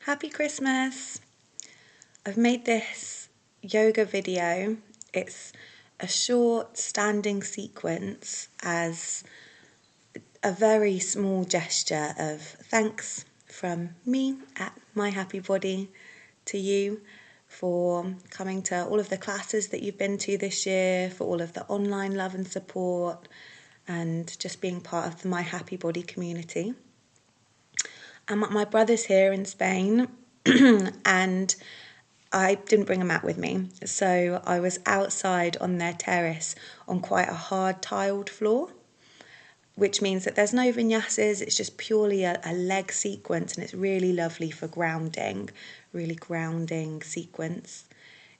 Happy Christmas! I've made this yoga video. It's a short standing sequence as a very small gesture of thanks from me at My Happy Body to you for coming to all of the classes that you've been to this year, for all of the online love and support, and just being part of the My Happy Body community. My brother's here in Spain and I didn't bring a mat with me, so I was outside on their terrace on quite a hard tiled floor, which means that there's no vinyasas, it's just purely a leg sequence, and it's really lovely for grounding, really grounding sequence.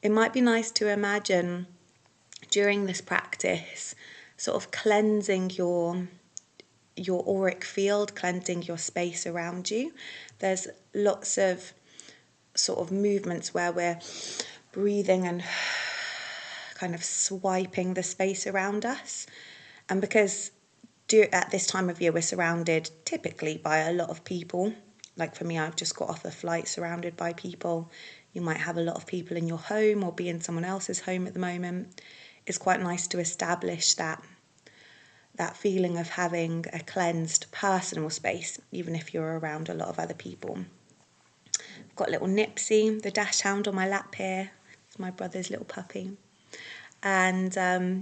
It might be nice to imagine during this practice sort of cleansing your auric field, cleansing your space around you. There's lots of sort of movements where we're breathing and kind of swiping the space around us. And because at this time of year we're surrounded typically by a lot of people, like for me, I've just got off a flight surrounded by people. You might have a lot of people in your home or be in someone else's home at the moment. It's quite nice to establish that feeling of having a cleansed personal space, even if you're around a lot of other people. I've got little Nipsey, the dash hound, on my lap here. It's my brother's little puppy. And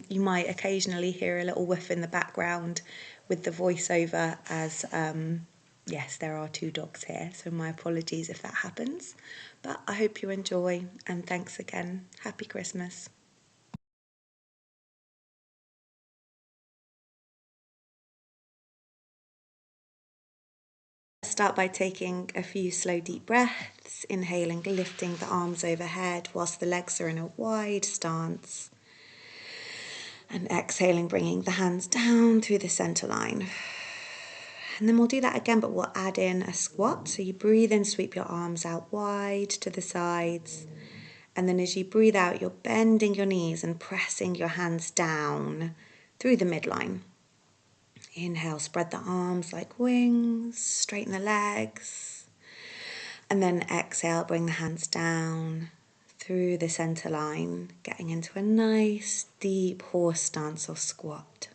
you might occasionally hear a little woof in the background with the voiceover as, yes, there are two dogs here, so my apologies if that happens. But I hope you enjoy, and thanks again. Happy Christmas. Start by taking a few slow deep breaths, inhaling, lifting the arms overhead whilst the legs are in a wide stance, and exhaling, bringing the hands down through the center line. And then we'll do that again, but we'll add in a squat. So you breathe in, sweep your arms out wide to the sides, and then as you breathe out, you're bending your knees and pressing your hands down through the midline. Inhale, spread the arms like wings, straighten the legs. And then exhale, bring the hands down through the center line, getting into a nice deep horse stance or squat.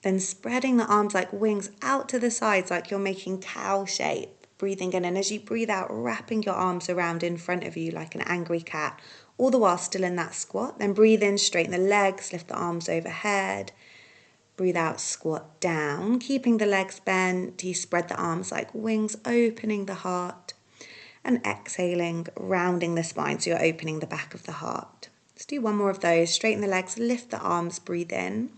Then spreading the arms like wings out to the sides like you're making cow shape, breathing in. And as you breathe out, wrapping your arms around in front of you like an angry cat, all the while still in that squat. Then breathe in, straighten the legs, lift the arms overhead. Breathe out, squat down, keeping the legs bent. You spread the arms like wings, opening the heart. And exhaling, rounding the spine, so you're opening the back of the heart. Let's do one more of those. Straighten the legs, lift the arms, breathe in.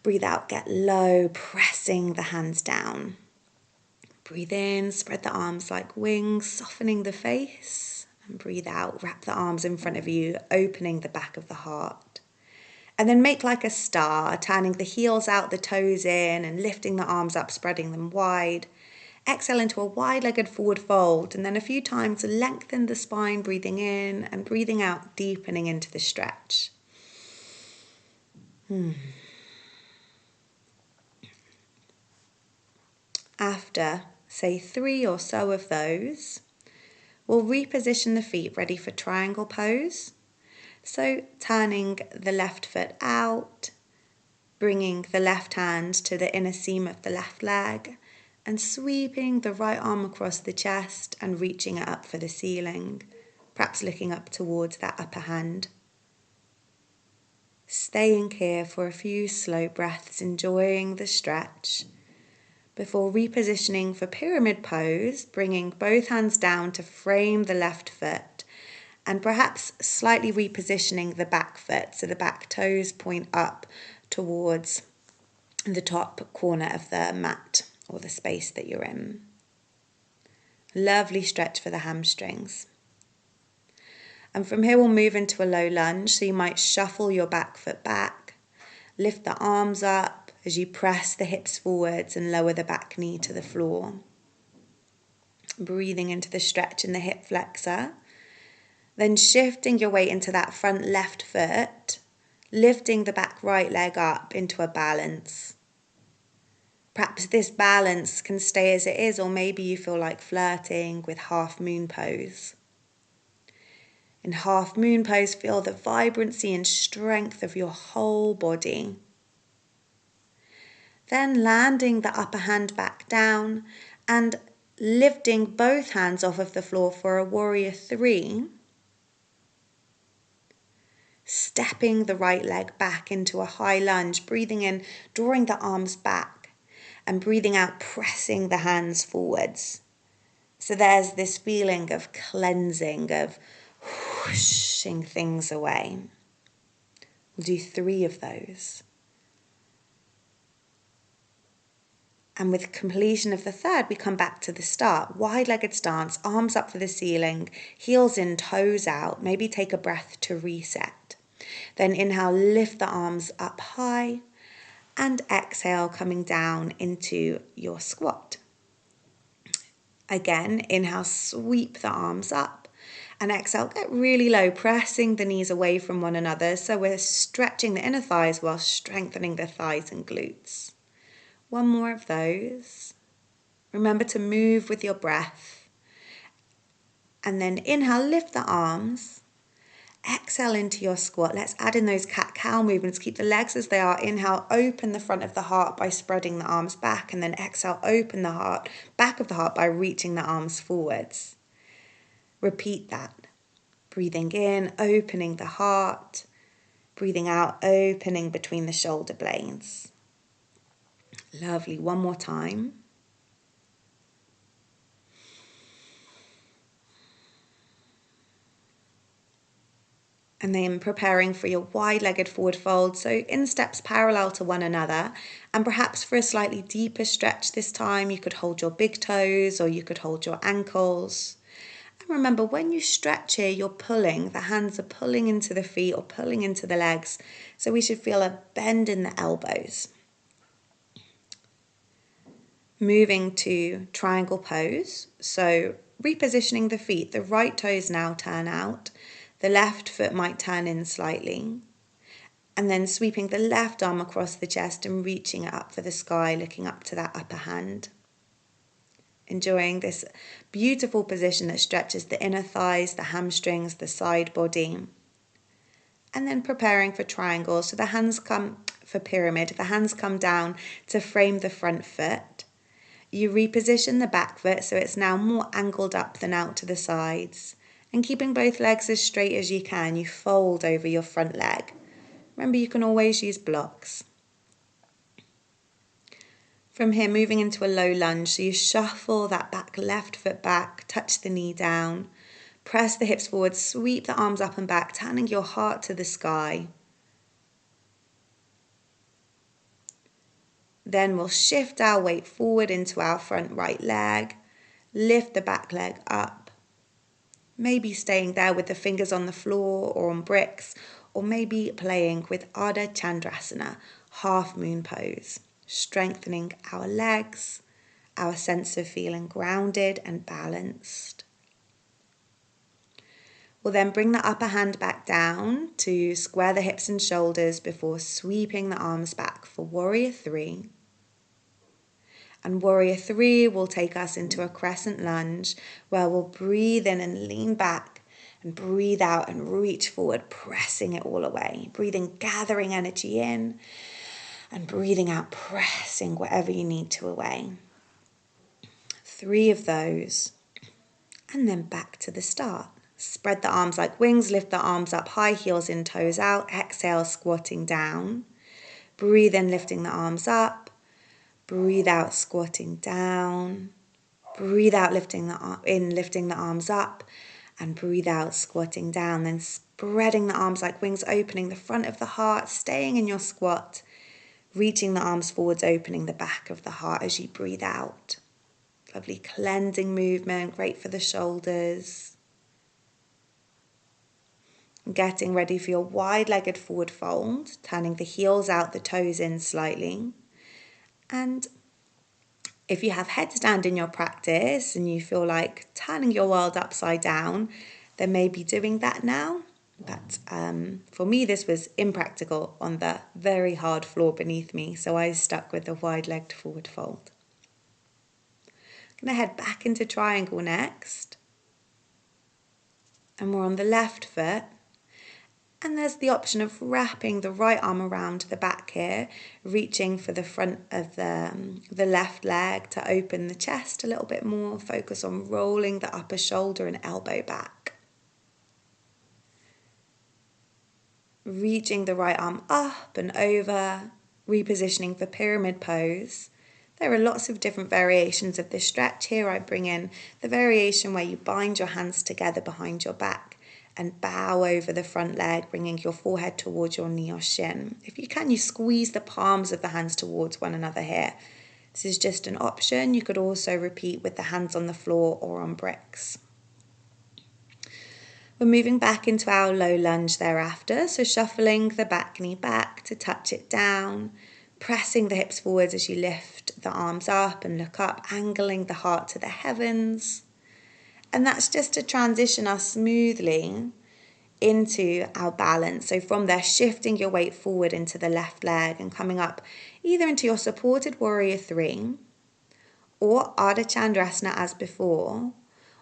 Breathe out, get low, pressing the hands down. Breathe in, spread the arms like wings, softening the face. And breathe out, wrap the arms in front of you, opening the back of the heart. And then make like a star, turning the heels out, the toes in, and lifting the arms up, spreading them wide. Exhale into a wide-legged forward fold, and then a few times lengthen the spine, breathing in and breathing out, deepening into the stretch. After, say 3 or so of those, we'll reposition the feet ready for triangle pose. So turning the left foot out, bringing the left hand to the inner seam of the left leg, and sweeping the right arm across the chest and reaching it up for the ceiling, perhaps looking up towards that upper hand. Staying here for a few slow breaths, enjoying the stretch, before repositioning for pyramid pose, bringing both hands down to frame the left foot, and perhaps slightly repositioning the back foot, so the back toes point up towards the top corner of the mat or the space that you're in. Lovely stretch for the hamstrings. And from here we'll move into a low lunge, so you might shuffle your back foot back, lift the arms up as you press the hips forwards and lower the back knee to the floor. Breathing into the stretch in the hip flexor. Then shifting your weight into that front left foot, lifting the back right leg up into a balance. Perhaps this balance can stay as it is, or maybe you feel like flirting with half moon pose. In half moon pose, feel the vibrancy and strength of your whole body. Then landing the upper hand back down and lifting both hands off of the floor for a warrior 3. Stepping the right leg back into a high lunge, breathing in, drawing the arms back, and breathing out, pressing the hands forwards. So there's this feeling of cleansing, of whooshing things away. We'll do 3 of those. And with completion of the 3rd, we come back to the start. Wide-legged stance, arms up for the ceiling, heels in, toes out. Maybe take a breath to reset. Then inhale, lift the arms up high, and exhale, coming down into your squat. Again, inhale, sweep the arms up, and exhale, get really low, pressing the knees away from one another. So we're stretching the inner thighs while strengthening the thighs and glutes. 1 more of those. Remember to move with your breath. And then inhale, lift the arms. Exhale into your squat. Let's add in those cat-cow movements. Keep the legs as they are. Inhale, open the front of the heart by spreading the arms back. And then exhale, open the heart, back of the heart by reaching the arms forwards. Repeat that. Breathing in, opening the heart. Breathing out, opening between the shoulder blades. Lovely. 1 more time. And then preparing for your wide-legged forward fold. So insteps parallel to one another. And perhaps for a slightly deeper stretch this time, you could hold your big toes or you could hold your ankles. And remember, when you stretch here, you're pulling. The hands are pulling into the feet or pulling into the legs. So we should feel a bend in the elbows. Moving to triangle pose. So repositioning the feet. The right toes now turn out. The left foot might turn in slightly. And then sweeping the left arm across the chest and reaching it up for the sky, looking up to that upper hand. Enjoying this beautiful position that stretches the inner thighs, the hamstrings, the side body. And then preparing for triangle. So the hands come for pyramid. The hands come down to frame the front foot. You reposition the back foot so it's now more angled up than out to the sides. And keeping both legs as straight as you can, you fold over your front leg. Remember, you can always use blocks. From here, moving into a low lunge. So you shuffle that back left foot back, touch the knee down, press the hips forward, sweep the arms up and back, turning your heart to the sky. Then we'll shift our weight forward into our front right leg, lift the back leg up. Maybe staying there with the fingers on the floor or on bricks, or maybe playing with Ardha Chandrasana, half moon pose, strengthening our legs, our sense of feeling grounded and balanced. We'll then bring the upper hand back down to square the hips and shoulders before sweeping the arms back for warrior 3. And warrior 3 will take us into a crescent lunge where we'll breathe in and lean back and breathe out and reach forward, pressing it all away. Breathing, gathering energy in and breathing out, pressing whatever you need to away. 3 of those. And then back to the start. Spread the arms like wings, lift the arms up, high heels in, toes out. Exhale, squatting down. Breathe in, lifting the arms up. Breathe out, squatting down. Breathe out, lifting the arms up. And breathe out, squatting down. Then spreading the arms like wings, opening the front of the heart, staying in your squat. Reaching the arms forwards, opening the back of the heart as you breathe out. Lovely cleansing movement, great for the shoulders. Getting ready for your wide-legged forward fold, turning the heels out, the toes in slightly. And if you have headstand in your practice and you feel like turning your world upside down, then maybe doing that now. But for me, this was impractical on the very hard floor beneath me, so I stuck with the wide-legged forward fold. I'm going to head back into triangle next. And we're on the left foot. And there's the option of wrapping the right arm around the back here, reaching for the front of the left leg to open the chest a little bit more. Focus on rolling the upper shoulder and elbow back. Reaching the right arm up and over, repositioning for pyramid pose. There are lots of different variations of this stretch. Here I bring in the variation where you bind your hands together behind your back and bow over the front leg, bringing your forehead towards your knee or shin. If you can, you squeeze the palms of the hands towards one another here. This is just an option. You could also repeat with the hands on the floor or on bricks. We're moving back into our low lunge thereafter, so shuffling the back knee back to touch it down, pressing the hips forwards as you lift the arms up and look up, angling the heart to the heavens. And that's just to transition us smoothly into our balance. So from there, shifting your weight forward into the left leg and coming up either into your supported warrior 3 or Ardha Chandrasana as before.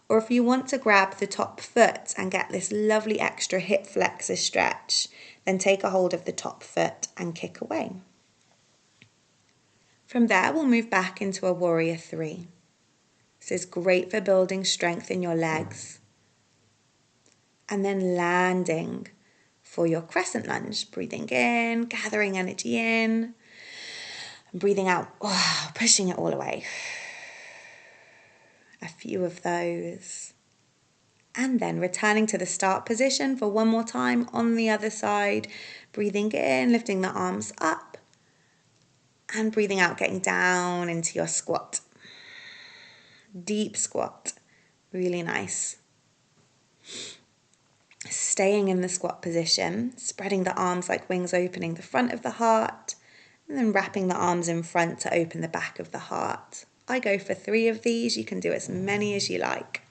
Or if you want to grab the top foot and get this lovely extra hip flexor stretch, then take a hold of the top foot and kick away. From there, we'll move back into a warrior 3. This is great for building strength in your legs. And then landing for your crescent lunge. Breathing in, gathering energy in, and breathing out, pushing it all away. A few of those. And then returning to the start position for one more time on the other side. Breathing in, lifting the arms up. And breathing out, getting down into your squat. Deep squat. Really nice. Staying in the squat position, spreading the arms like wings, opening the front of the heart. And then wrapping the arms in front to open the back of the heart. I go for 3 of these. You can do as many as you like.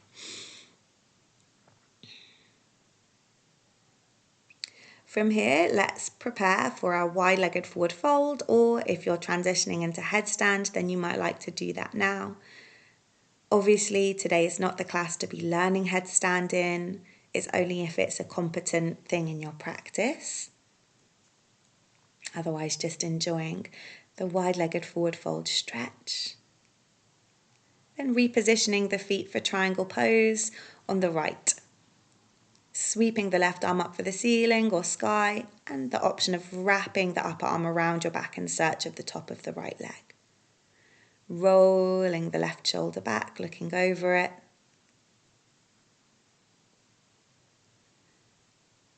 From here, let's prepare for our wide-legged forward fold, or if you're transitioning into headstand, then you might like to do that now. Obviously, today is not the class to be learning headstand in. It's only if it's a competent thing in your practice. Otherwise, just enjoying the wide-legged forward fold stretch. Then repositioning the feet for triangle pose on the right. Sweeping the left arm up for the ceiling or sky, and the option of wrapping the upper arm around your back in search of the top of the right leg. Rolling the left shoulder back, looking over it.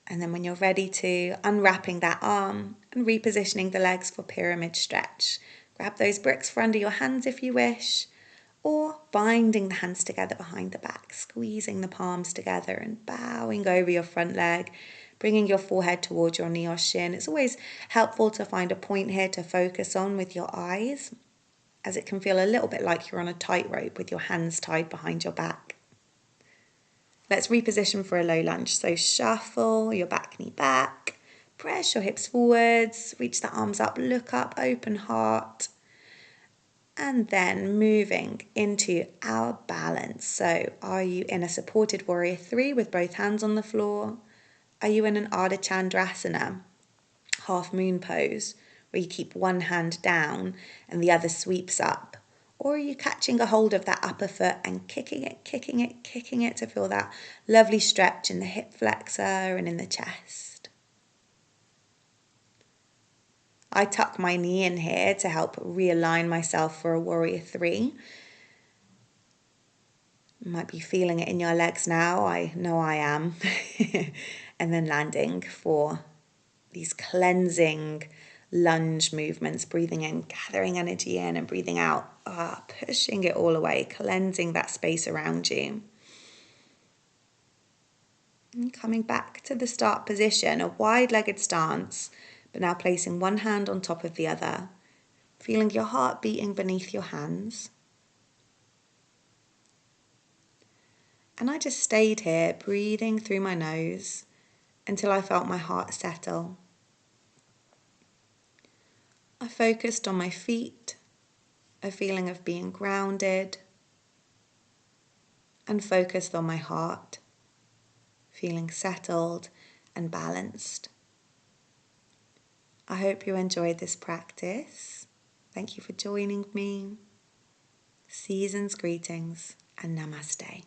And then when you're ready to, unwrapping that arm and repositioning the legs for pyramid stretch. Grab those bricks for under your hands if you wish, or binding the hands together behind the back, squeezing the palms together and bowing over your front leg, bringing your forehead towards your knee or shin. It's always helpful to find a point here to focus on with your eyes, as it can feel a little bit like you're on a tightrope with your hands tied behind your back. Let's reposition for a low lunge. So shuffle your back knee back, press your hips forwards, reach the arms up, look up, open heart. And then moving into our balance. So are you in a supported warrior 3 with both hands on the floor? Are you in an Ardha Chandrasana, half moon pose, where you keep one hand down and the other sweeps up? Or are you catching a hold of that upper foot and kicking it to feel that lovely stretch in the hip flexor and in the chest? I tuck my knee in here to help realign myself for a warrior 3. You might be feeling it in your legs now. I know I am. And then landing for these cleansing lunge movements, breathing in, gathering energy in and breathing out, pushing it all away, cleansing that space around you. And coming back to the start position, a wide-legged stance, but now placing one hand on top of the other, feeling your heart beating beneath your hands. And I just stayed here, breathing through my nose until I felt my heart settle. I focused on my feet, a feeling of being grounded, and focused on my heart, feeling settled and balanced. I hope you enjoyed this practice. Thank you for joining me. Season's greetings and namaste.